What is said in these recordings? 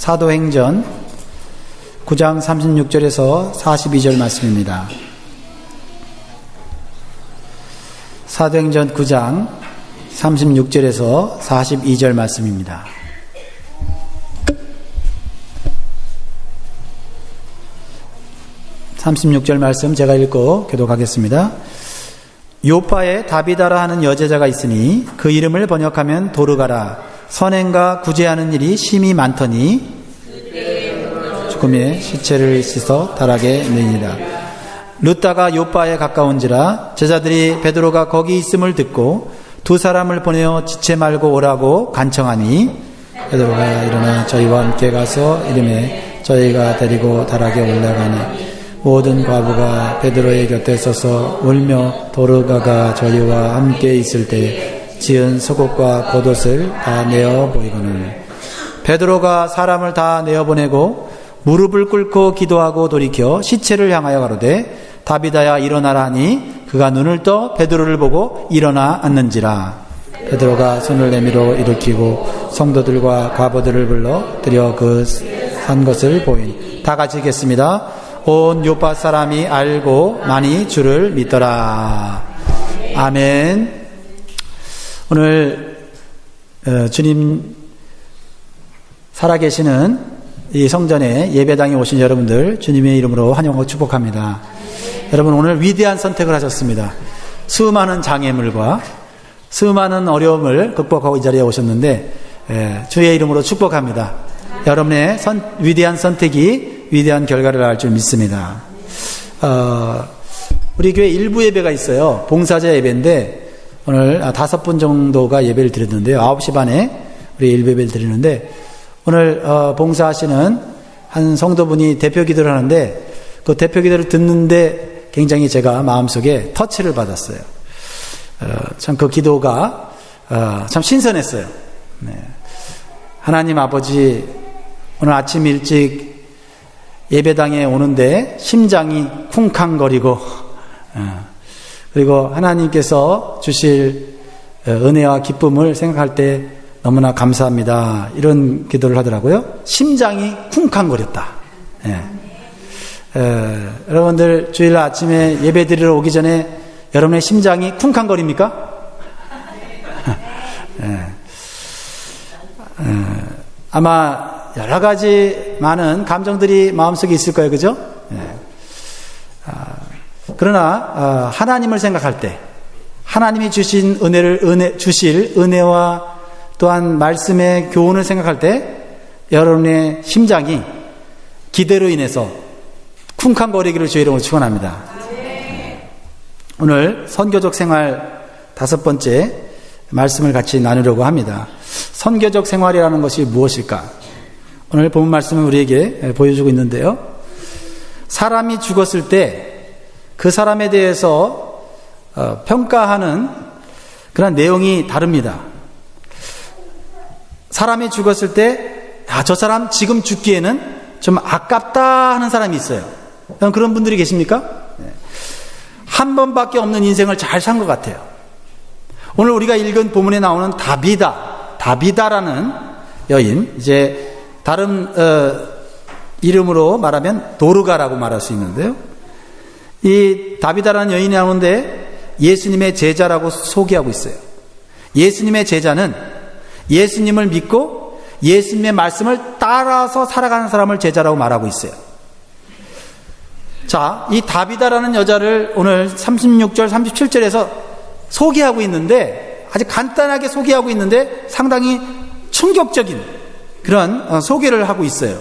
사도행전 9장 36절에서 42절 말씀입니다. 사도행전 9장 36절에서 42절 말씀입니다. (36절) 말씀 제가 읽고 교독하겠습니다. 요파에 다비다라 하는 여제자가 있으니 그 이름을 번역하면 도르가라. 선행과 구제하는 일이 심히 많더니 죽음의 시체를 씻어 달하게 내니라. 르다가 요파에 가까운지라 제자들이 베드로가 거기 있음을 듣고 두 사람을 보내어 지체 말고 오라고 간청하니 베드로가 일어나 저희와 함께 가서 이름에 저희가 데리고 달하게 올라가니 모든 과부가 베드로의 곁에 서서 울며 도르가가 저희와 함께 있을 때 지은 속옷과 겉옷을 다 내어 보이거늘 베드로가 사람을 다 내어보내고 무릎을 꿇고 기도하고 돌이켜 시체를 향하여 가로되 다비다야 일어나라 하니 그가 눈을 떠 베드로를 보고 일어나 앉는지라. 베드로가 손을 내밀어 일으키고 성도들과 과부들을 불러 드려 그 산 것을 보이니 다 같이 읽겠습니다. 온 요파 사람이 알고 많이 주를 믿더라. 아멘. 오늘 주님 살아계시는 이 성전에 예배당에 오신 여러분들 주님의 이름으로 환영하고 축복합니다. 여러분 오늘 위대한 선택을 하셨습니다. 수많은 장애물과 수많은 어려움을 극복하고 이 자리에 오셨는데 주의 이름으로 축복합니다. 여러분의 위대한 선택이 위대한 결과를 낳을 줄 믿습니다. 우리 교회 일부 예배가 있어요. 봉사자 예배인데 오늘 5분 정도가 예배를 드렸는데요. 9시 반에 우리 일부 예배를 드리는데 오늘 봉사하시는 한 성도분이 대표 기도를 하는데 그 대표 기도를 듣는데 굉장히 제가 마음속에 터치를 받았어요. 참 그 기도가 참 신선했어요. 네. 하나님 아버지 오늘 아침 일찍 예배당에 오는데 심장이 쿵쾅거리고 그리고 하나님께서 주실 은혜와 기쁨을 생각할 때 너무나 감사합니다. 이런 기도를 하더라고요. 심장이 쿵쾅거렸다. 여러분들 주일 아침에 예배 드리러 오기 전에 여러분의 심장이 쿵쾅거립니까? 아마 여러 가지 많은 감정들이 마음속에 있을 거예요. 그죠? 그러나 하나님을 생각할 때 하나님이 주신 주실 은혜와 또한 말씀의 교훈을 생각할 때 여러분의 심장이 기대로 인해서 쿵쾅거리기를 주의 이름으로 축원합니다. 오늘 선교적 생활 5번째 말씀을 같이 나누려고 합니다. 선교적 생활이라는 것이 무엇일까? 오늘 본 말씀은 우리에게 보여주고 있는데요. 사람이 죽었을 때 그 사람에 대해서 평가하는 그런 내용이 다릅니다. 사람이 죽었을 때 저 사람 지금 죽기에는 좀 아깝다 하는 사람이 있어요. 그런 분들이 계십니까? 한 번밖에 없는 인생을 잘 산 것 같아요. 오늘 우리가 읽은 본문에 나오는 다비다라는 여인, 이제 다른 이름으로 말하면 도르가라고 말할 수 있는데요. 이 다비다라는 여인이 나오는데 예수님의 제자라고 소개하고 있어요. 예수님의 제자는 예수님을 믿고 예수님의 말씀을 따라서 살아가는 사람을 제자라고 말하고 있어요. 자, 이 다비다라는 여자를 오늘 36절, 37절에서 소개하고 있는데 아주 간단하게 소개하고 있는데 상당히 충격적인 그런 소개를 하고 있어요.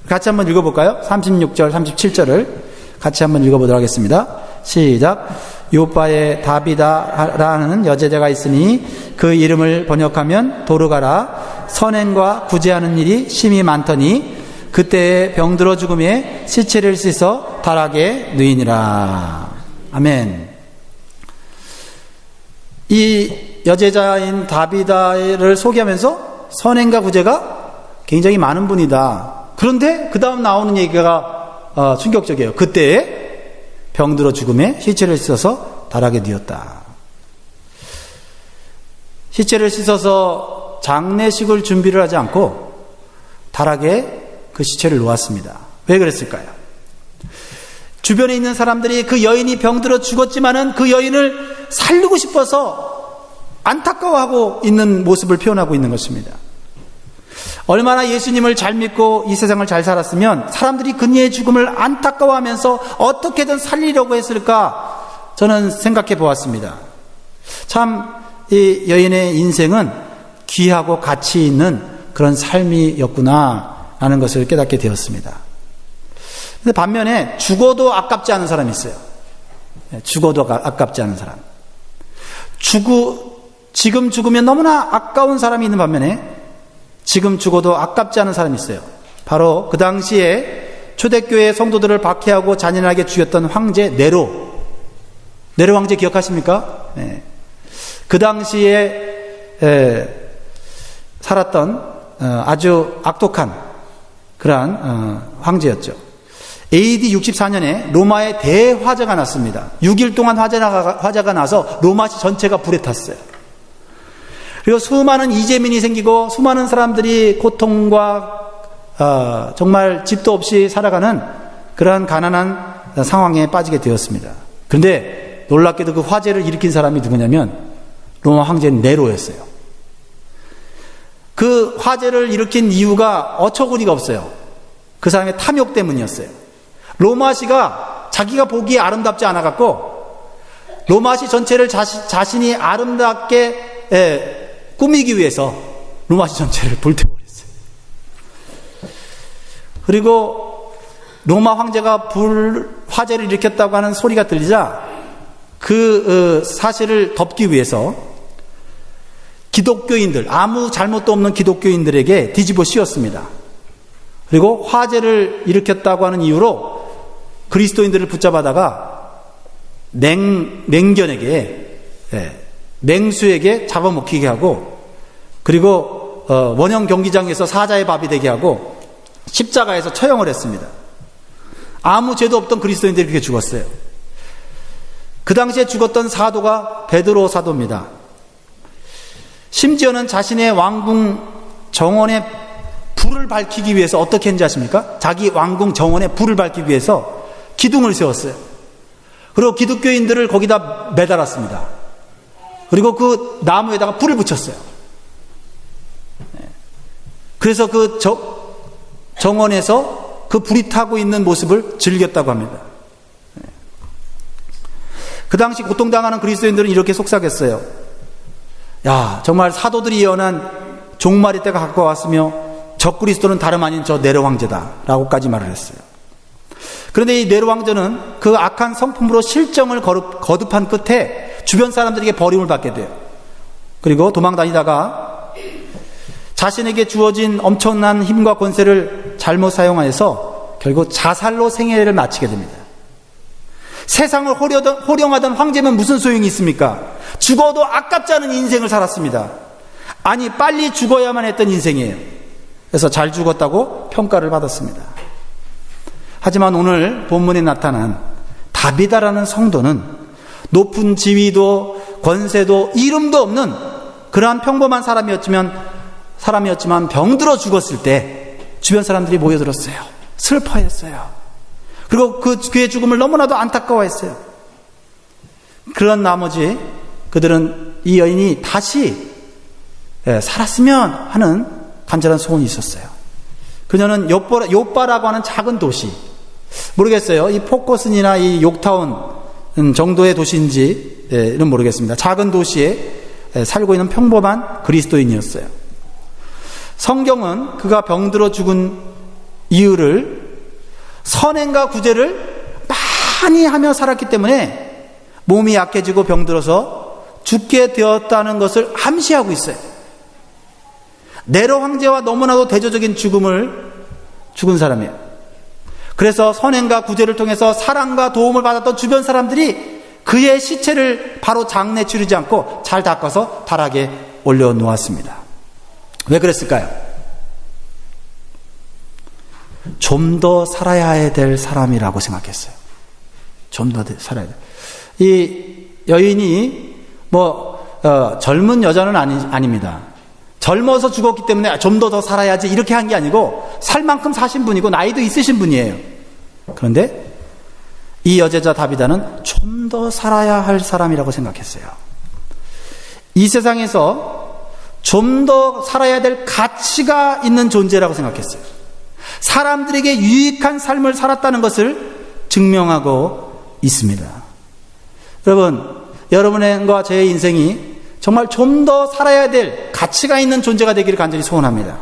같이 한번 읽어볼까요? 36절, 37절을 같이 한번 읽어보도록 하겠습니다. 시작. 요파에 다비다라는 여제자가 있으니 그 이름을 번역하면 도르가라. 선행과 구제하는 일이 심히 많더니 그때에 병들어 죽음에 시체를 씻어 달하게 누이니라. 아멘. 이 여제자인 다비다를 소개하면서 선행과 구제가 굉장히 많은 분이다. 그런데 그 다음 나오는 얘기가 충격적이에요. 그때에 병들어 죽음에 시체를 씻어서 달하게 되었다. 시체를 씻어서 장례식을 준비를 하지 않고 달하게 그 시체를 놓았습니다. 왜 그랬을까요? 주변에 있는 사람들이 그 여인이 병들어 죽었지만은 그 여인을 살리고 싶어서 안타까워하고 있는 모습을 표현하고 있는 것입니다. 얼마나 예수님을 잘 믿고 이 세상을 잘 살았으면 사람들이 그녀의 죽음을 안타까워하면서 어떻게든 살리려고 했을까 저는 생각해 보았습니다. 참 이 여인의 인생은 귀하고 가치 있는 그런 삶이었구나 하는 것을 깨닫게 되었습니다. 근데 반면에 죽어도 아깝지 않은 사람이 있어요. 죽어도 아깝지 않은 사람. 지금 죽으면 너무나 아까운 사람이 있는 반면에 지금 죽어도 아깝지 않은 사람이 있어요. 바로 그 당시에 초대교회 성도들을 박해하고 잔인하게 죽였던 황제 네로 황제 기억하십니까? 네. 그 당시에 살았던 아주 악독한 그러한 황제였죠. AD 64년에 로마에 대화재가 났습니다. 6일 동안 화재가 나서 로마시 전체가 불에 탔어요. 그리고 수많은 이재민이 생기고 수많은 사람들이 고통과 정말 집도 없이 살아가는 그러한 가난한 상황에 빠지게 되었습니다. 그런데 놀랍게도 그 화재를 일으킨 사람이 누구냐면 로마 황제 네로였어요. 그 화재를 일으킨 이유가 어처구니가 없어요. 그 사람의 탐욕 때문이었어요. 로마시가 자기가 보기에 아름답지 않아갖고 로마시 전체를 자신이 아름답게 꾸미기 위해서 로마시 전체를 불태워버렸어요. 그리고 로마 황제가 화재를 일으켰다고 하는 소리가 들리자 그 사실을 덮기 위해서 기독교인들, 아무 잘못도 없는 기독교인들에게 뒤집어 씌웠습니다. 그리고 화재를 일으켰다고 하는 이유로 그리스도인들을 붙잡아다가 맹견에게, 맹수에게 잡아먹히게 하고, 그리고 원형 경기장에서 사자의 밥이 되게 하고 십자가에서 처형을 했습니다. 아무 죄도 없던 그리스도인들이 그렇게 죽었어요. 그 당시에 죽었던 사도가 베드로 사도입니다. 심지어는 자신의 왕궁 정원에 불을 밝히기 위해서 어떻게 했는지 아십니까? 자기 왕궁 정원에 불을 밝히기 위해서 기둥을 세웠어요. 그리고 기독교인들을 거기다 매달았습니다. 그리고 그 나무에다가 불을 붙였어요. 그래서 그 정원에서 그 불이 타고 있는 모습을 즐겼다고 합니다. 그 당시 고통당하는 그리스도인들은 이렇게 속삭였어요. 야, 정말 사도들이 예언한 종말의 때가 가까웠으며 적그리스도는 다름 아닌 저 네로 황제다 라고까지 말을 했어요. 그런데 이 네로 황제는 그 악한 성품으로 실정을 거듭한 끝에 주변 사람들에게 버림을 받게 돼요. 그리고 도망다니다가 자신에게 주어진 엄청난 힘과 권세를 잘못 사용하여서 결국 자살로 생애를 마치게 됩니다. 세상을 호령하던 황제면 무슨 소용이 있습니까? 죽어도 아깝지 않은 인생을 살았습니다. 아니, 빨리 죽어야만 했던 인생이에요. 그래서 잘 죽었다고 평가를 받았습니다. 하지만 오늘 본문에 나타난 다비다라는 성도는 높은 지위도 권세도 이름도 없는 그러한 평범한 사람이었지만 병들어 죽었을 때 주변 사람들이 모여들었어요. 슬퍼했어요. 그리고 그의 죽음을 너무나도 안타까워했어요. 그런 나머지 그들은 이 여인이 다시 살았으면 하는 간절한 소원이 있었어요. 그녀는 요빠라고 하는 작은 도시, 모르겠어요. 이 포커슨이나 이 욕타운 정도의 도시인지는 모르겠습니다. 작은 도시에 살고 있는 평범한 그리스도인이었어요. 성경은 그가 병들어 죽은 이유를 선행과 구제를 많이 하며 살았기 때문에 몸이 약해지고 병들어서 죽게 되었다는 것을 암시하고 있어요. 네로 황제와 너무나도 대조적인 죽은 사람이에요. 그래서 선행과 구제를 통해서 사랑과 도움을 받았던 주변 사람들이 그의 시체를 바로 장례 치르지 않고 잘 닦아서 다락에 올려놓았습니다. 왜 그랬을까요? 좀 더 살아야 될 사람이라고 생각했어요. 좀 더 살아야 돼. 이 여인이 젊은 여자는 아닙니다. 젊어서 죽었기 때문에 좀 더 살아야지 이렇게 한 게 아니고 살 만큼 사신 분이고 나이도 있으신 분이에요. 그런데 이 여제자 다비다는 좀 더 살아야 할 사람이라고 생각했어요. 이 세상에서 좀 더 살아야 될 가치가 있는 존재라고 생각했어요. 사람들에게 유익한 삶을 살았다는 것을 증명하고 있습니다. 여러분, 여러분과 제 인생이 정말 좀 더 살아야 될 가치가 있는 존재가 되기를 간절히 소원합니다.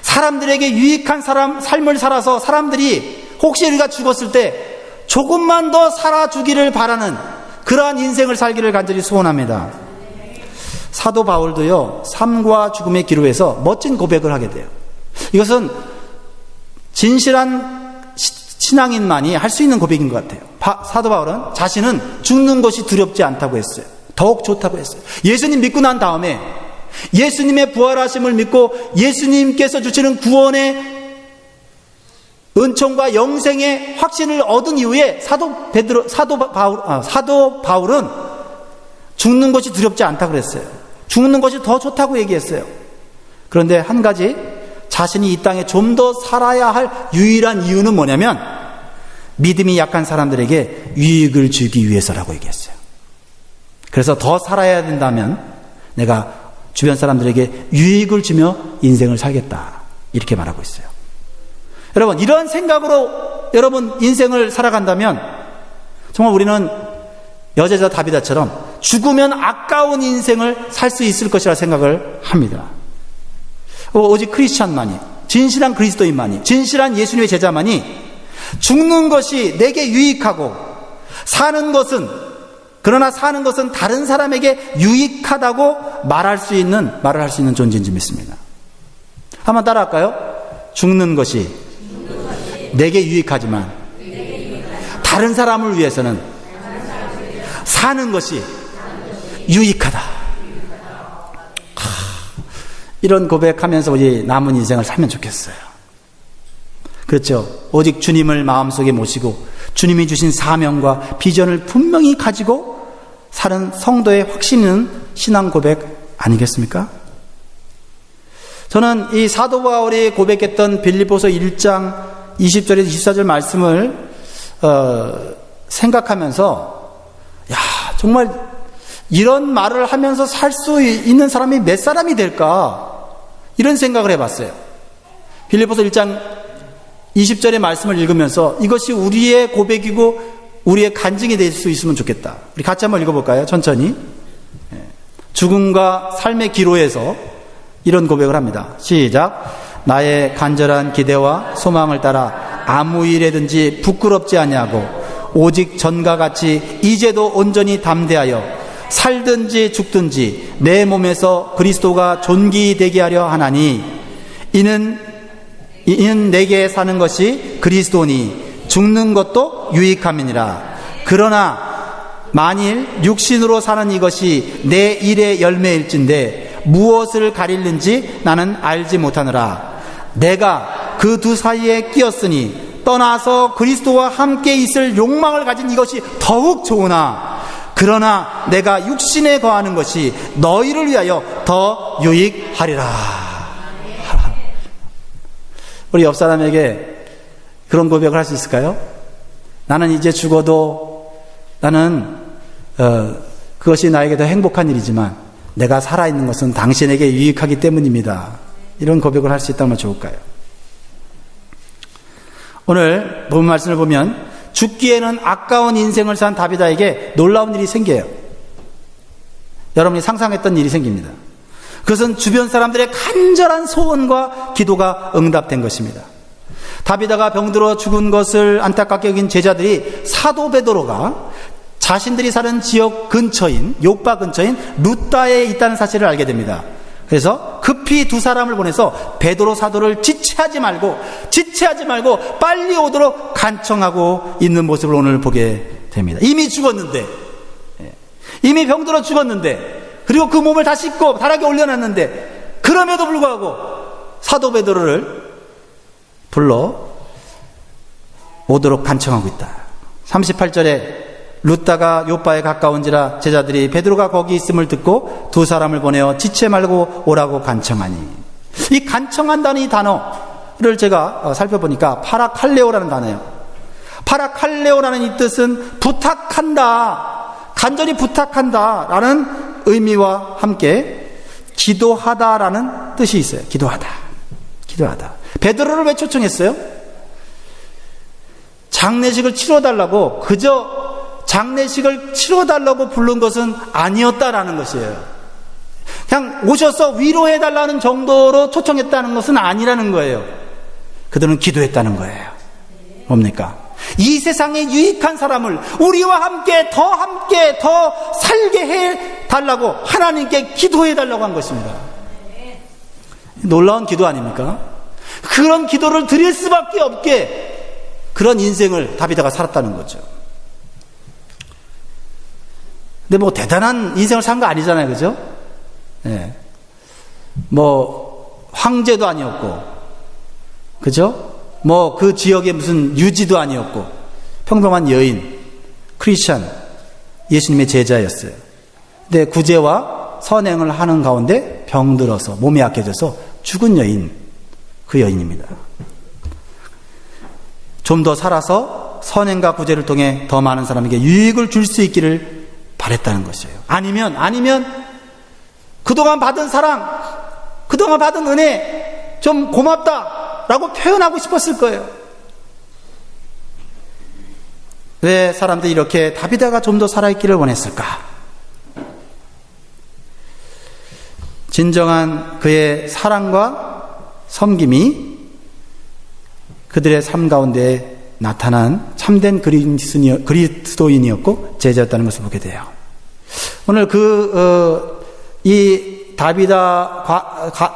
사람들에게 유익한 삶을 살아서 사람들이 혹시 우리가 죽었을 때 조금만 더 살아주기를 바라는 그러한 인생을 살기를 간절히 소원합니다. 사도 바울도요, 삶과 죽음의 기로에서 멋진 고백을 하게 돼요. 이것은 진실한 신앙인만이 할 수 있는 고백인 것 같아요. 사도 바울은 자신은 죽는 것이 두렵지 않다고 했어요. 더욱 좋다고 했어요. 예수님 믿고 난 다음에 예수님의 부활하심을 믿고 예수님께서 주시는 구원의 은총과 영생의 확신을 얻은 이후에 사도 바울은 죽는 것이 두렵지 않다고 그랬어요. 죽는 것이 더 좋다고 얘기했어요. 그런데 한 가지, 자신이 이 땅에 좀 더 살아야 할 유일한 이유는 뭐냐면 믿음이 약한 사람들에게 유익을 주기 위해서라고 얘기했어요. 그래서 더 살아야 된다면 내가 주변 사람들에게 유익을 주며 인생을 살겠다, 이렇게 말하고 있어요. 여러분, 이런 생각으로 여러분 인생을 살아간다면 정말 우리는 여제자 다비다처럼 죽으면 아까운 인생을 살 수 있을 것이라 생각을 합니다. 오직 크리스찬만이, 진실한 그리스도인만이, 진실한 예수님의 제자만이 죽는 것이 내게 유익하고 그러나 사는 것은 다른 사람에게 유익하다고 말할 수 있는 존재인 줄 믿습니다. 한번 따라할까요? 죽는 것이 내게 유익하지만 다른 사람을 위해서는 사는 것이 유익하다. 이런 고백하면서 우리 남은 인생을 살면 좋겠어요. 그렇죠. 오직 주님을 마음속에 모시고 주님이 주신 사명과 비전을 분명히 가지고 사는 성도의 확신 있는 신앙 고백 아니겠습니까? 저는 이 사도 바울이 고백했던 빌립보서 1장 20절에서 24절 말씀을 생각하면서 정말 이런 말을 하면서 살 수 있는 사람이 몇 사람이 될까, 이런 생각을 해봤어요. 빌립보서 1장 20절의 말씀을 읽으면서 이것이 우리의 고백이고 우리의 간증이 될 수 있으면 좋겠다. 우리 같이 한번 읽어볼까요? 천천히. 죽음과 삶의 기로에서 이런 고백을 합니다. 시작. 나의 간절한 기대와 소망을 따라 아무 일에든지 부끄럽지 아니하고 오직 전과 같이 이제도 온전히 담대하여 살든지 죽든지 내 몸에서 그리스도가 존귀되게 하려 하나니 이는 내게 사는 것이 그리스도니 죽는 것도 유익함이니라. 그러나 만일 육신으로 사는 이것이 내 일의 열매일진데 무엇을 가릴는지 나는 알지 못하느라. 내가 그 두 사이에 끼었으니 떠나서 그리스도와 함께 있을 욕망을 가진 이것이 더욱 좋으나 그러나 내가 육신에 거하는 것이 너희를 위하여 더 유익하리라. 우리 옆 사람에게 그런 고백을 할 수 있을까요? 나는 이제 죽어도 나는 그것이 나에게 더 행복한 일이지만 내가 살아있는 것은 당신에게 유익하기 때문입니다. 이런 고백을 할 수 있다면 좋을까요? 오늘 본 말씀을 보면 죽기에는 아까운 인생을 산 다비다에게 놀라운 일이 생겨요. 여러분이 상상했던 일이 생깁니다. 그것은 주변 사람들의 간절한 소원과 기도가 응답된 것입니다. 다비다가 병들어 죽은 것을 안타깝게 여긴 제자들이 사도 베드로가 자신들이 사는 지역 근처인 요파 근처인 루다에 있다는 사실을 알게 됩니다. 그래서 급히 두 사람을 보내서 베드로 사도를 지체하지 말고 빨리 오도록 간청하고 있는 모습을 오늘 보게 됩니다. 이미 죽었는데, 이미 병들어 죽었는데, 그리고 그 몸을 다 씻고 다락에 올려놨는데, 그럼에도 불구하고 사도 베드로를 불러 오도록 간청하고 있다. 38절에 룻다가 요빠에 가까운지라 제자들이 베드로가 거기 있음을 듣고 두 사람을 보내어 지체 말고 오라고 간청하니. 이 간청한다는 이 단어를 제가 살펴보니까 파라칼레오라는 단어예요. 파라칼레오라는 이 뜻은 부탁한다, 간절히 부탁한다 라는 의미와 함께 기도하다라는 뜻이 있어요. 기도하다. 베드로를 왜 초청했어요? 장례식을 치러달라고, 그저 장례식을 치러달라고 부른 것은 아니었다라는 것이에요. 그냥 오셔서 위로해달라는 정도로 초청했다는 것은 아니라는 거예요. 그들은 기도했다는 거예요. 뭡니까? 이 세상에 유익한 사람을 우리와 함께 더 살게 해달라고 하나님께 기도해달라고 한 것입니다. 놀라운 기도 아닙니까? 그런 기도를 드릴 수밖에 없게 그런 인생을 다비드가 살았다는 거죠. 근데 뭐 대단한 인생을 산 거 아니잖아요, 그죠? 예. 뭐 황제도 아니었고, 그죠? 뭐 그 지역의 무슨 유지도 아니었고, 평범한 여인, 크리스찬, 예수님의 제자였어요. 근데 구제와 선행을 하는 가운데 병들어서 몸이 약해져서 죽은 여인, 그 여인입니다. 좀 더 살아서 선행과 구제를 통해 더 많은 사람에게 유익을 줄 수 있기를 바랬다는 것이에요. 아니면 그동안 받은 사랑, 그동안 받은 은혜 좀 고맙다라고 표현하고 싶었을 거예요. 왜 사람들이 이렇게 다비드가 좀 더 살아있기를 원했을까? 진정한 그의 사랑과 섬김이 그들의 삶 가운데 나타난 참된 그리스도인이었고 제자였다는 것을 보게 돼요. 오늘 이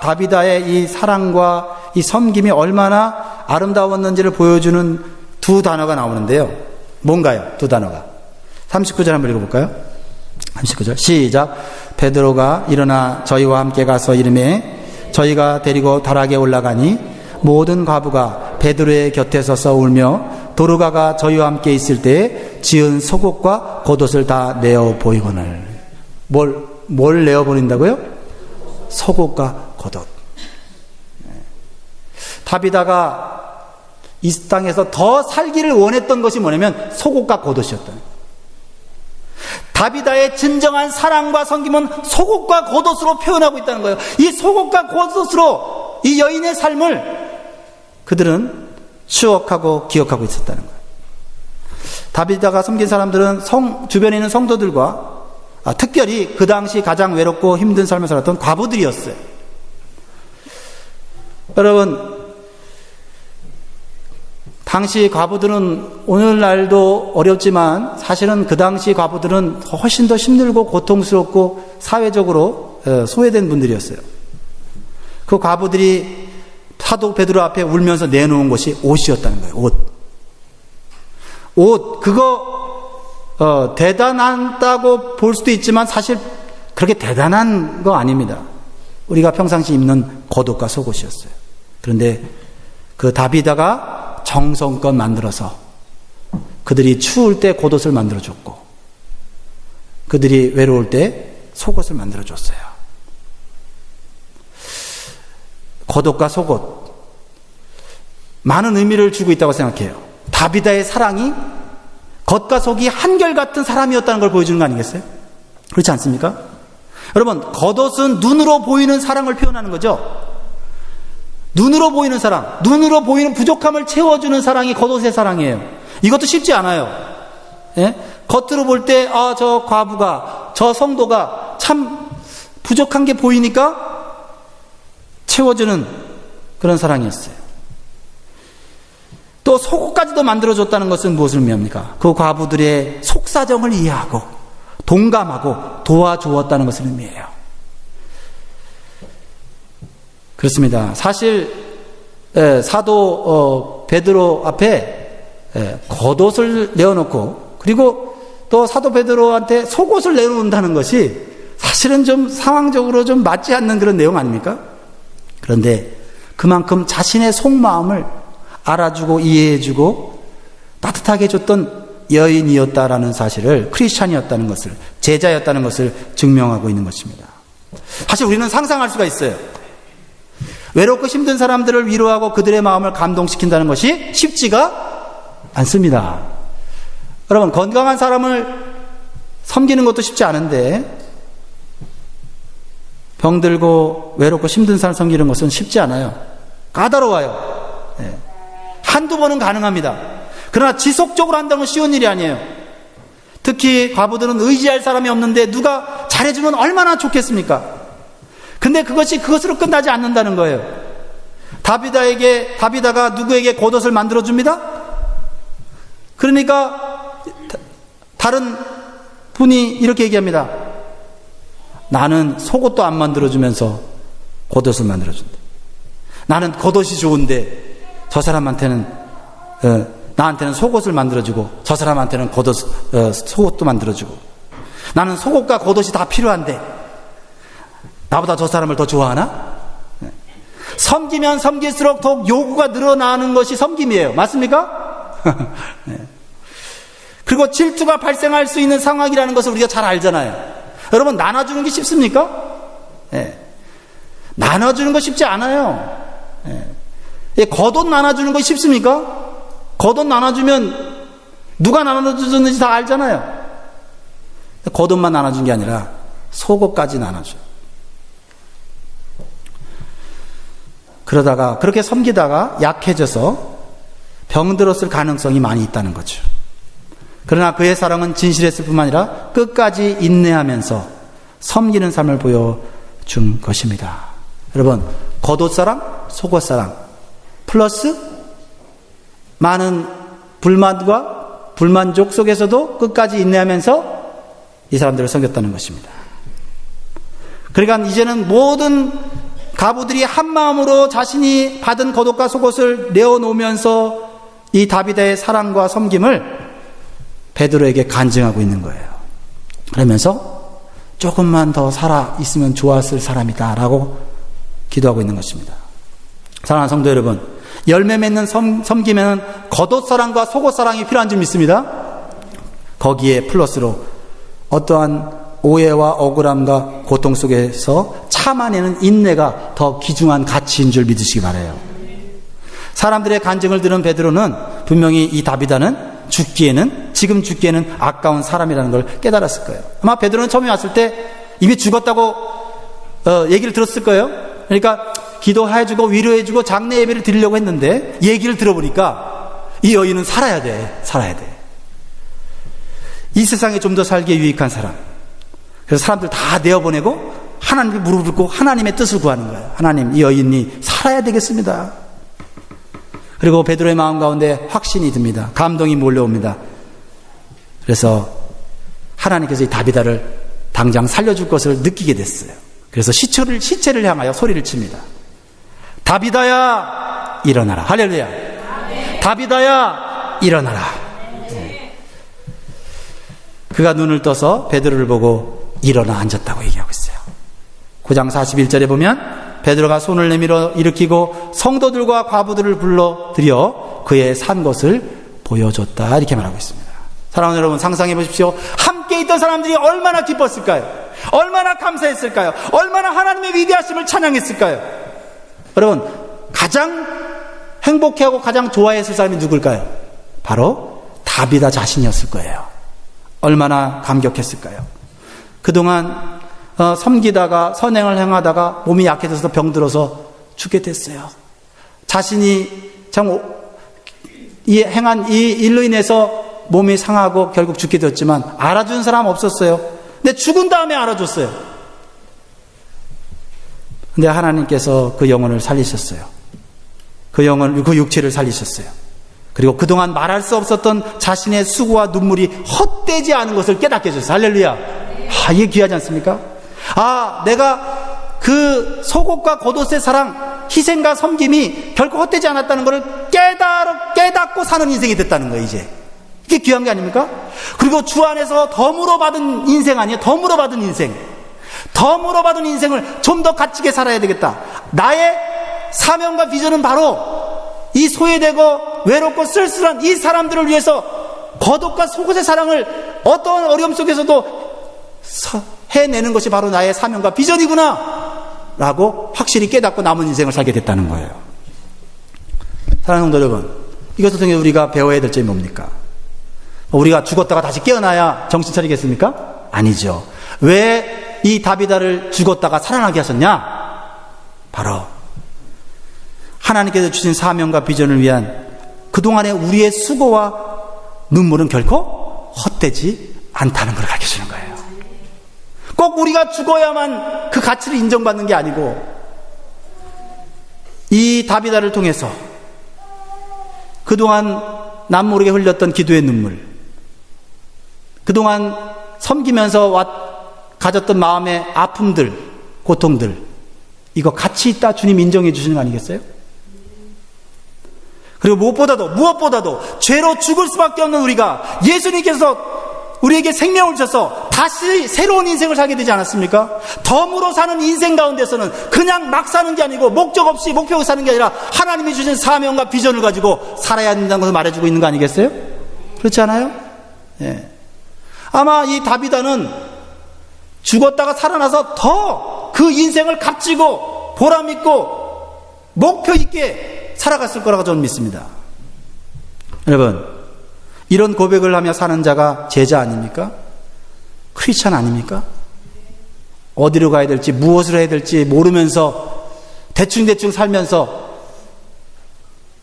다비다의 이 사랑과 이 섬김이 얼마나 아름다웠는지를 보여주는 두 단어가 나오는데요. 뭔가요? 두 단어가. 39절 한번 읽어볼까요? 39절 시작. 베드로가 일어나 저희와 함께 가서 이르매 저희가 데리고 다락에 올라가니 모든 과부가 베드로의 곁에 서서 울며 도르가가 저희와 함께 있을 때 지은 속옷과 겉옷을 다 내어 보이거늘. 뭘 내어 보인다고요? 속옷과 겉옷. 다비다가 이 땅에서 더 살기를 원했던 것이 뭐냐면 속옷과 겉옷이었던. 다비다의 진정한 사랑과 섬김은 속옷과 겉옷으로 표현하고 있다는 거예요. 이 속옷과 겉옷으로 이 여인의 삶을 그들은 추억하고 기억하고 있었다는 거예요. 다비다가 섬긴 사람들은 주변에 있는 성도들과 특별히 그 당시 가장 외롭고 힘든 삶을 살았던 과부들이었어요. 여러분, 당시 과부들은 오늘날도 어렵지만 사실은 그 당시 과부들은 훨씬 더 힘들고 고통스럽고 사회적으로 소외된 분들이었어요. 그 과부들이 사도 베드로 앞에 울면서 내놓은 것이 옷이었다는 거예요. 옷 그거 대단하다고 볼 수도 있지만 사실 그렇게 대단한 거 아닙니다. 우리가 평상시 입는 겉옷과 속옷이었어요. 그런데 그 다비다가 정성껏 만들어서 그들이 추울 때 겉옷을 만들어줬고 그들이 외로울 때 속옷을 만들어줬어요. 겉옷과 속옷 많은 의미를 주고 있다고 생각해요. 다비다의 사랑이 겉과 속이 한결같은 사람이었다는 걸 보여주는 거 아니겠어요? 그렇지 않습니까? 여러분, 겉옷은 눈으로 보이는 사랑을 표현하는 거죠. 눈으로 보이는 사랑, 눈으로 보이는 부족함을 채워주는 사랑이 겉옷의 사랑이에요. 이것도 쉽지 않아요. 예? 겉으로 볼 때 저 과부가, 저 성도가 참 부족한 게 보이니까 채워주는 그런 사랑이었어요. 또 속옷까지도 만들어줬다는 것은 무엇을 의미합니까? 그 과부들의 속사정을 이해하고 동감하고 도와주었다는 것을 의미해요. 그렇습니다. 사실 사도 베드로 앞에 겉옷을 내어놓고 그리고 또 사도 베드로한테 속옷을 내놓는다는 것이 사실은 좀 상황적으로 좀 맞지 않는 그런 내용 아닙니까? 그런데 그만큼 자신의 속마음을 알아주고 이해해주고 따뜻하게 해줬던 여인이었다라는 사실을, 크리스찬이었다는 것을, 제자였다는 것을 증명하고 있는 것입니다. 사실 우리는 상상할 수가 있어요. 외롭고 힘든 사람들을 위로하고 그들의 마음을 감동시킨다는 것이 쉽지가 않습니다. 여러분, 건강한 사람을 섬기는 것도 쉽지 않은데 병들고 외롭고 힘든 사람 섬기는 것은 쉽지 않아요. 까다로워요. 네. 한두 번은 가능합니다. 그러나 지속적으로 한다는 건 쉬운 일이 아니에요. 특히 과부들은 의지할 사람이 없는데 누가 잘해주면 얼마나 좋겠습니까? 근데 그것으로 끝나지 않는다는 거예요. 다비다가 누구에게 겉옷을 만들어줍니다? 그러니까 다른 분이 이렇게 얘기합니다. 나는 속옷도 안 만들어주면서 겉옷을 만들어준다. 나는 겉옷이 좋은데 저 사람한테는 나한테는 속옷을 만들어주고 저 사람한테는 속옷도 만들어주고, 나는 속옷과 겉옷이 다 필요한데 나보다 저 사람을 더 좋아하나? 섬기면 섬길수록 더욱 요구가 늘어나는 것이 섬김이에요. 맞습니까? 네. 그리고 질투가 발생할 수 있는 상황이라는 것을 우리가 잘 알잖아요. 여러분, 나눠주는 게 쉽습니까? 네. 나눠주는 거 쉽지 않아요. 네. 겉옷 나눠주는 거 쉽습니까? 겉옷 나눠주면 누가 나눠주는지 다 알잖아요. 겉옷만 나눠준 게 아니라 속옷까지 나눠줘요. 그러다가 그렇게 섬기다가 약해져서 병들었을 가능성이 많이 있다는 거죠. 그러나 그의 사랑은 진실했을 뿐만 아니라 끝까지 인내하면서 섬기는 삶을 보여준 것입니다. 여러분, 겉옷사랑, 속옷사랑 플러스 많은 불만과 불만족 속에서도 끝까지 인내하면서 이 사람들을 섬겼다는 것입니다. 그러니까 이제는 모든 가부들이 한 마음으로 자신이 받은 겉옷과 속옷을 내어놓으면서 이 다비다의 사랑과 섬김을 베드로에게 간증하고 있는 거예요. 그러면서 조금만 더 살아 있으면 좋았을 사람이다 라고 기도하고 있는 것입니다. 사랑하는 성도 여러분, 열매 맺는 섬김에는 겉옷 사랑과 속옷 사랑이 필요한 줄 믿습니다. 거기에 플러스로 어떠한 오해와 억울함과 고통 속에서 참아내는 인내가 더 귀중한 가치인 줄 믿으시기 바라요. 사람들의 간증을 들은 베드로는 분명히 이 다비다는 지금 죽기에는 아까운 사람이라는 걸 깨달았을 거예요. 아마 베드로는 처음에 왔을 때 이미 죽었다고 얘기를 들었을 거예요. 그러니까 기도해주고 위로해주고 장례 예배를 드리려고 했는데 얘기를 들어보니까 이 여인은 살아야 돼. 이 세상에 좀 더 살기에 유익한 사람. 그래서 사람들 다 내어보내고 하나님께 무릎을 꿇고 하나님의 뜻을 구하는 거예요. 하나님, 이 여인이 살아야 되겠습니다. 그리고 베드로의 마음 가운데 확신이 듭니다. 감동이 몰려옵니다. 그래서 하나님께서 이 다비다를 당장 살려줄 것을 느끼게 됐어요. 그래서 시체를 향하여 소리를 칩니다. 다비다야, 일어나라. 할렐루야. 다비다야, 일어나라. 그가 눈을 떠서 베드로를 보고 일어나 앉았다고 얘기하고 있어요. 9장 41절에 보면 베드로가 손을 내밀어 일으키고 성도들과 과부들을 불러들여 그의 산 것을 보여줬다, 이렇게 말하고 있습니다. 사랑하는 여러분, 상상해 보십시오. 함께 있던 사람들이 얼마나 기뻤을까요? 얼마나 감사했을까요? 얼마나 하나님의 위대하심을 찬양했을까요? 여러분, 가장 행복해하고 가장 좋아했을 사람이 누굴까요? 바로 다비다 자신이었을 거예요. 얼마나 감격했을까요? 그동안 섬기다가 선행을 행하다가 몸이 약해져서 병들어서 죽게 됐어요. 자신이 참 행한 이 일로 인해서 몸이 상하고 결국 죽게 되었지만 알아준 사람 없었어요. 근데 죽은 다음에 알아줬어요. 근데 하나님께서 그 영혼을 살리셨어요. 그 육체를 살리셨어요. 그리고 그동안 말할 수 없었던 자신의 수고와 눈물이 헛되지 않은 것을 깨닫게 해줬어요. 할렐루야. 이게 귀하지 않습니까? 내가 그 속옷과 겉옷의 사랑, 희생과 섬김이 결코 헛되지 않았다는 것을 깨닫고 사는 인생이 됐다는 거예요, 이제. 이게 귀한 게 아닙니까? 그리고 주 안에서 덤으로 받은 인생 아니에요? 덤으로 받은 인생. 덤으로 받은 인생을 좀 더 값지게 살아야 되겠다. 나의 사명과 비전은 바로 이 소외되고 외롭고 쓸쓸한 이 사람들을 위해서 겉옷과 속옷의 사랑을 어떤 어려움 속에서도 해내는 것이 바로 나의 사명과 비전이구나 라고 확실히 깨닫고 남은 인생을 살게 됐다는 거예요. 사랑하는 성도 여러분, 이것을 통해 우리가 배워야 될 점이 뭡니까? 우리가 죽었다가 다시 깨어나야 정신 차리겠습니까? 아니죠. 왜 이 다비다를 죽었다가 살아나게 하셨냐? 바로 하나님께서 주신 사명과 비전을 위한 그동안의 우리의 수고와 눈물은 결코 헛되지 않다는 걸 가르쳐주는 거예요. 꼭 우리가 죽어야만 그 가치를 인정받는 게 아니고, 이 다비다를 통해서 그동안 남 모르게 흘렸던 기도의 눈물, 그동안 섬기면서 가졌던 마음의 아픔들, 고통들, 이거 가치 있다 주님 인정해 주시는 거 아니겠어요? 그리고 무엇보다도 죄로 죽을 수밖에 없는 우리가 예수님께서 우리에게 생명을 주셔서 다시 새로운 인생을 살게 되지 않았습니까? 덤으로 사는 인생 가운데서는 그냥 막 사는 게 아니고 목적 없이 목표 없이 사는 게 아니라 하나님이 주신 사명과 비전을 가지고 살아야 된다는 것을 말해주고 있는 거 아니겠어요? 그렇지 않아요? 예. 아마 이 다비다는 죽었다가 살아나서 더 그 인생을 값지고 보람있고 목표있게 살아갔을 거라고 저는 믿습니다. 여러분, 이런 고백을 하며 사는 자가 제자 아닙니까? 크리스찬 아닙니까? 어디로 가야 될지 무엇을 해야 될지 모르면서 대충 살면서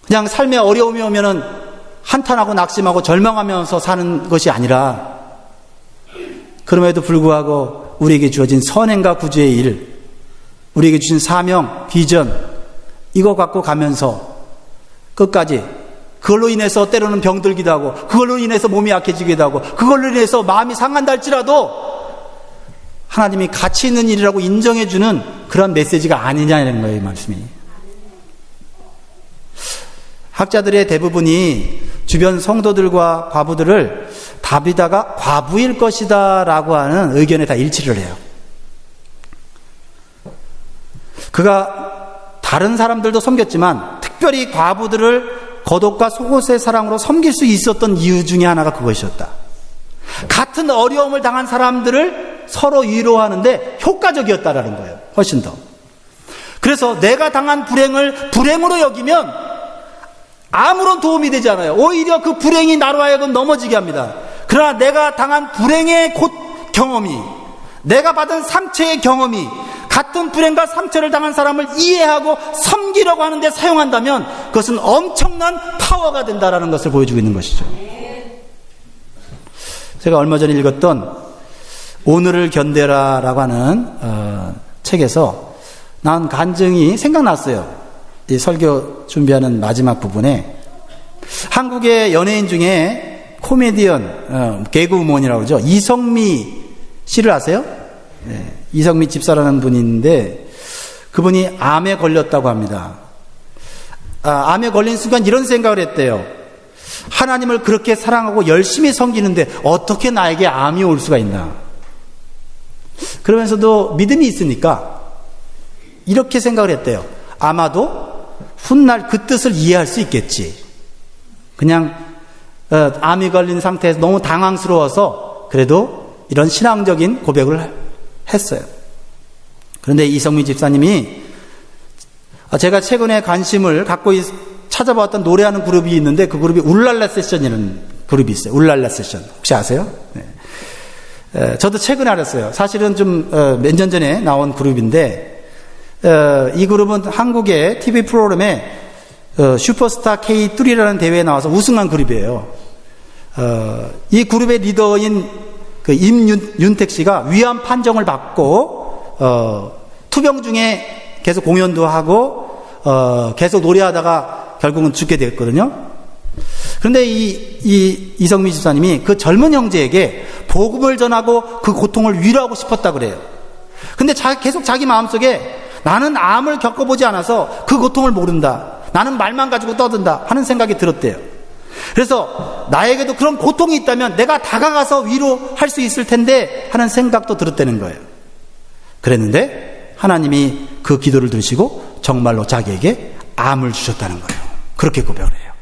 그냥 삶에 어려움이 오면은 한탄하고 낙심하고 절망하면서 사는 것이 아니라, 그럼에도 불구하고 우리에게 주어진 선행과 구주의 일, 우리에게 주신 사명, 비전, 이거 갖고 가면서 끝까지 그걸로 인해서 때로는 병들기도 하고, 그걸로 인해서 몸이 약해지기도 하고, 그걸로 인해서 마음이 상한다 할지라도 하나님이 가치 있는 일이라고 인정해주는 그런 메시지가 아니냐는 거예요, 이 말씀이. 학자들의 대부분이 주변 성도들과 과부들을 다비다가 과부일 것이다 라고 하는 의견에 다 일치를 해요. 그가 다른 사람들도 섬겼지만 특별히 과부들을 겉옷과 속옷의 사랑으로 섬길 수 있었던 이유 중에 하나가 그것이었다. 같은 어려움을 당한 사람들을 서로 위로하는데 효과적이었다라는 거예요. 훨씬 더. 그래서 내가 당한 불행을 불행으로 여기면 아무런 도움이 되지 않아요. 오히려 그 불행이 나로 하여금 넘어지게 합니다. 그러나 내가 당한 불행의 경험이, 내가 받은 상처의 경험이 같은 불행과 상처를 당한 사람을 이해하고 섬기려고 하는데 사용한다면 그것은 엄청난 파워가 된다는 것을 보여주고 있는 것이죠. 제가 얼마 전에 읽었던 오늘을 견뎌라라고 하는 책에서 나온 간증이 생각났어요. 이 설교 준비하는 마지막 부분에 한국의 연예인 중에 코미디언, 개그우먼이라고 그러죠. 이성미 씨를 아세요? 네, 이성미 집사라는 분이 있는데 그분이 암에 걸렸다고 합니다. 암에 걸린 순간 이런 생각을 했대요. 하나님을 그렇게 사랑하고 열심히 섬기는데 어떻게 나에게 암이 올 수가 있나. 그러면서도 믿음이 있으니까 이렇게 생각을 했대요. 아마도 훗날 그 뜻을 이해할 수 있겠지. 그냥 암이 걸린 상태에서 너무 당황스러워서 그래도 이런 신앙적인 고백을 했어요. 그런데 이성미 집사님이 제가 최근에 관심을 갖고 찾아봤던 노래하는 그룹이 있는데 그 그룹이 울랄라 세션이라는 그룹이 있어요. 울랄라 세션 혹시 아세요? 네. 저도 최근에 알았어요. 사실은 좀 몇 년 전에 나온 그룹인데 이 그룹은 한국의 TV 프로그램에 슈퍼스타 K3라는 대회에 나와서 우승한 그룹이에요. 이 그룹의 리더인 그 임윤택 씨가 위암 판정을 받고 투병 중에 계속 공연도 하고 계속 노래하다가 결국은 죽게 됐거든요. 그런데 이성미 집사님이 그 젊은 형제에게 복음을 전하고 그 고통을 위로하고 싶었다 그래요. 근데 계속 자기 마음속에 나는 암을 겪어보지 않아서 그 고통을 모른다. 나는 말만 가지고 떠든다 하는 생각이 들었대요. 그래서 나에게도 그런 고통이 있다면 내가 다가가서 위로할 수 있을 텐데 하는 생각도 들었다는 거예요. 그랬는데 하나님이 그 기도를 들으시고 정말로 자기에게 암을 주셨다는 거예요. 그렇게 고백을 해요.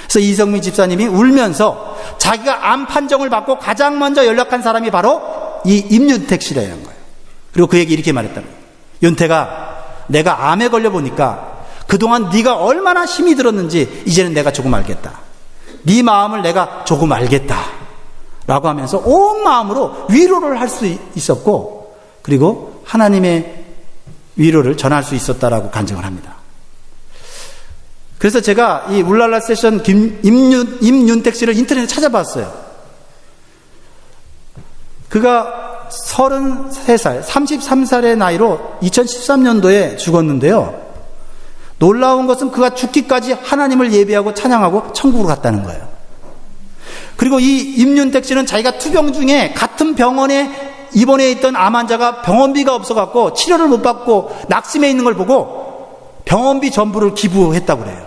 그래서 이성미 집사님이 울면서 자기가 암 판정을 받고 가장 먼저 연락한 사람이 바로 이 임윤택 씨라는 거예요. 그리고 그에게 이렇게 말했다는 거예요. 윤택아, 내가 암에 걸려보니까 그동안 네가 얼마나 힘이 들었는지 이제는 내가 조금 알겠다. 네 마음을 내가 조금 알겠다 라고 하면서 온 마음으로 위로를 할 수 있었고, 그리고 하나님의 위로를 전할 수 있었다라고 간증을 합니다. 그래서 제가 이 울랄라 세션 임윤택 씨를 인터넷에 찾아봤어요. 그가 33살, 33살의 나이로 2013년도에 죽었는데요. 놀라운 것은 그가 죽기까지 하나님을 예배하고 찬양하고 천국으로 갔다는 거예요. 그리고 이 임윤택 씨는 자기가 투병 중에 같은 병원에 입원해 있던 암 환자가 병원비가 없어갖고 치료를 못 받고 낙심해 있는 걸 보고 병원비 전부를 기부했다고 그래요.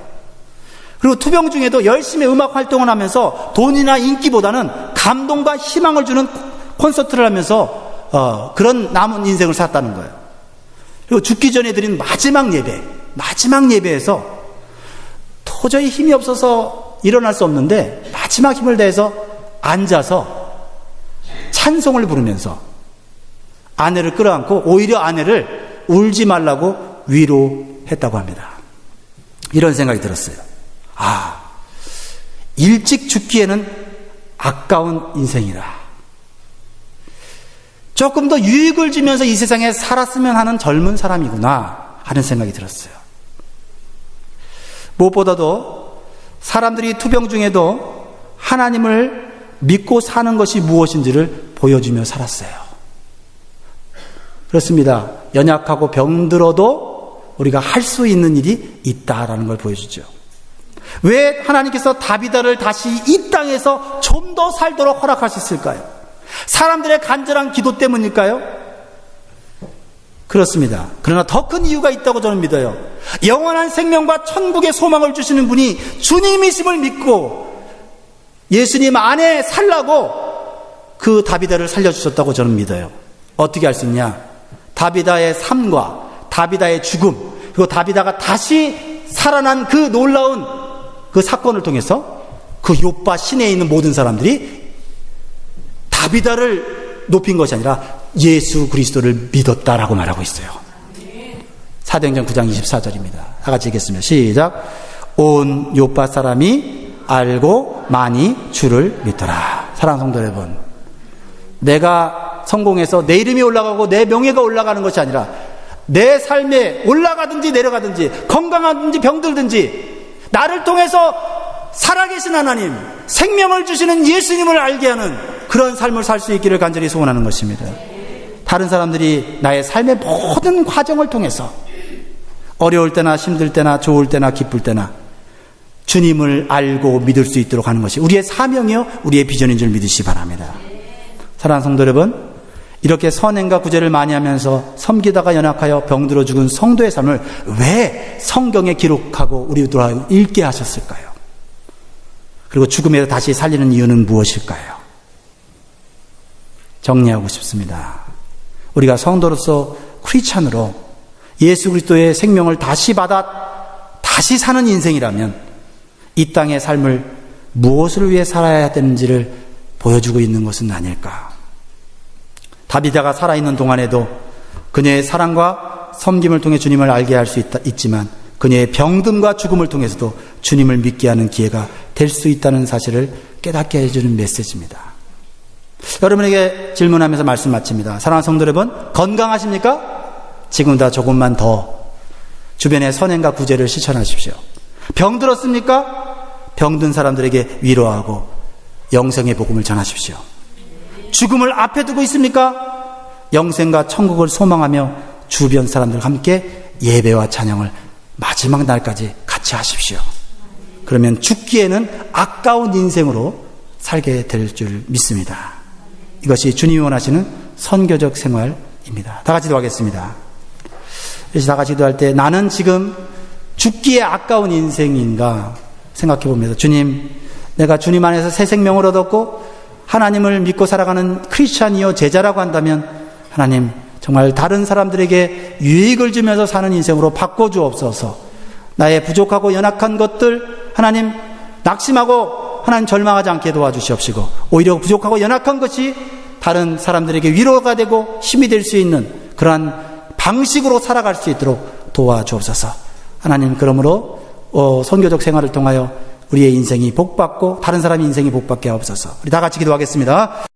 그리고 투병 중에도 열심히 음악 활동을 하면서 돈이나 인기보다는 감동과 희망을 주는 콘서트를 하면서 그런 남은 인생을 살았다는 거예요. 그리고 죽기 전에 드린 마지막 예배에서 도저히 힘이 없어서 일어날 수 없는데 마지막 힘을 다해서 앉아서 찬송을 부르면서 아내를 끌어안고 오히려 아내를 울지 말라고 위로했다고 합니다. 이런 생각이 들었어요. 일찍 죽기에는 아까운 인생이라. 조금 더 유익을 주면서 이 세상에 살았으면 하는 젊은 사람이구나 하는 생각이 들었어요. 무엇보다도 사람들이 투병 중에도 하나님을 믿고 사는 것이 무엇인지를 보여주며 살았어요. 그렇습니다. 연약하고 병들어도 우리가 할 수 있는 일이 있다라는 걸 보여주죠. 왜 하나님께서 다비다를 다시 이 땅에서 좀 더 살도록 허락하셨을까요? 사람들의 간절한 기도 때문일까요? 그렇습니다. 그러나 더 큰 이유가 있다고 저는 믿어요. 영원한 생명과 천국의 소망을 주시는 분이 주님이심을 믿고 예수님 안에 살라고 그 다비다를 살려주셨다고 저는 믿어요. 어떻게 할 수 있냐? 다비다의 삶과 다비다의 죽음, 그리고 다비다가 다시 살아난 그 놀라운 그 사건을 통해서 그 욥바 시내에 있는 모든 사람들이 다비다를 높인 것이 아니라 예수 그리스도를 믿었다라고 말하고 있어요. 사도행전 9장 24절입니다. 다 같이 읽겠습니다. 시작. 온 욥바 사람이 알고 많이 주를 믿더라. 사랑하는 성도 여러분, 내가 성공해서 내 이름이 올라가고 내 명예가 올라가는 것이 아니라 내 삶에 올라가든지 내려가든지 건강하든지 병들든지 나를 통해서 살아계신 하나님, 생명을 주시는 예수님을 알게 하는 그런 삶을 살 수 있기를 간절히 소원하는 것입니다. 다른 사람들이 나의 삶의 모든 과정을 통해서 어려울 때나 힘들 때나 좋을 때나 기쁠 때나 주님을 알고 믿을 수 있도록 하는 것이 우리의 사명이요 우리의 비전인 줄 믿으시기 바랍니다. 사랑하는 성도 여러분, 이렇게 선행과 구제를 많이 하면서 섬기다가 연약하여 병들어 죽은 성도의 삶을 왜 성경에 기록하고 우리들하고 읽게 하셨을까요? 그리고 죽음에서 다시 살리는 이유는 무엇일까요? 정리하고 싶습니다. 우리가 성도로서 크리스찬으로 예수 그리스도의 생명을 다시 받아 다시 사는 인생이라면 이 땅의 삶을 무엇을 위해 살아야 되는지를 보여주고 있는 것은 아닐까. 다비다가 살아있는 동안에도 그녀의 사랑과 섬김을 통해 주님을 알게 할 수 있지만 그녀의 병듦과 죽음을 통해서도 주님을 믿게 하는 기회가 될 수 있다는 사실을 깨닫게 해주는 메시지입니다. 여러분에게 질문하면서 말씀 마칩니다. 사랑하는 성도 여러분, 건강하십니까? 지금보다 조금만 더 주변의 선행과 구제를 실천하십시오. 병들었습니까? 병든 사람들에게 위로하고 영생의 복음을 전하십시오. 죽음을 앞에 두고 있습니까? 영생과 천국을 소망하며 주변 사람들과 함께 예배와 찬양을 마지막 날까지 같이 하십시오. 그러면 죽기에는 아까운 인생으로 살게 될 줄 믿습니다. 이것이 주님이 원하시는 선교적 생활입니다. 다 같이 기도하겠습니다. 그래서 다 같이 기도할 때 나는 지금 죽기에 아까운 인생인가 생각해 봅니다. 주님, 내가 주님 안에서 새 생명을 얻었고 하나님을 믿고 살아가는 크리스찬이요 제자라고 한다면 하나님 정말 다른 사람들에게 유익을 주면서 사는 인생으로 바꿔주옵소서. 나의 부족하고 연약한 것들 하나님 낙심하고 하나님 절망하지 않게 도와주시옵시고 오히려 부족하고 연약한 것이 다른 사람들에게 위로가 되고 힘이 될 수 있는 그러한 방식으로 살아갈 수 있도록 도와주옵소서. 하나님, 그러므로 선교적 생활을 통하여 우리의 인생이 복받고 다른 사람의 인생이 복받게 하옵소서. 우리 다 같이 기도하겠습니다.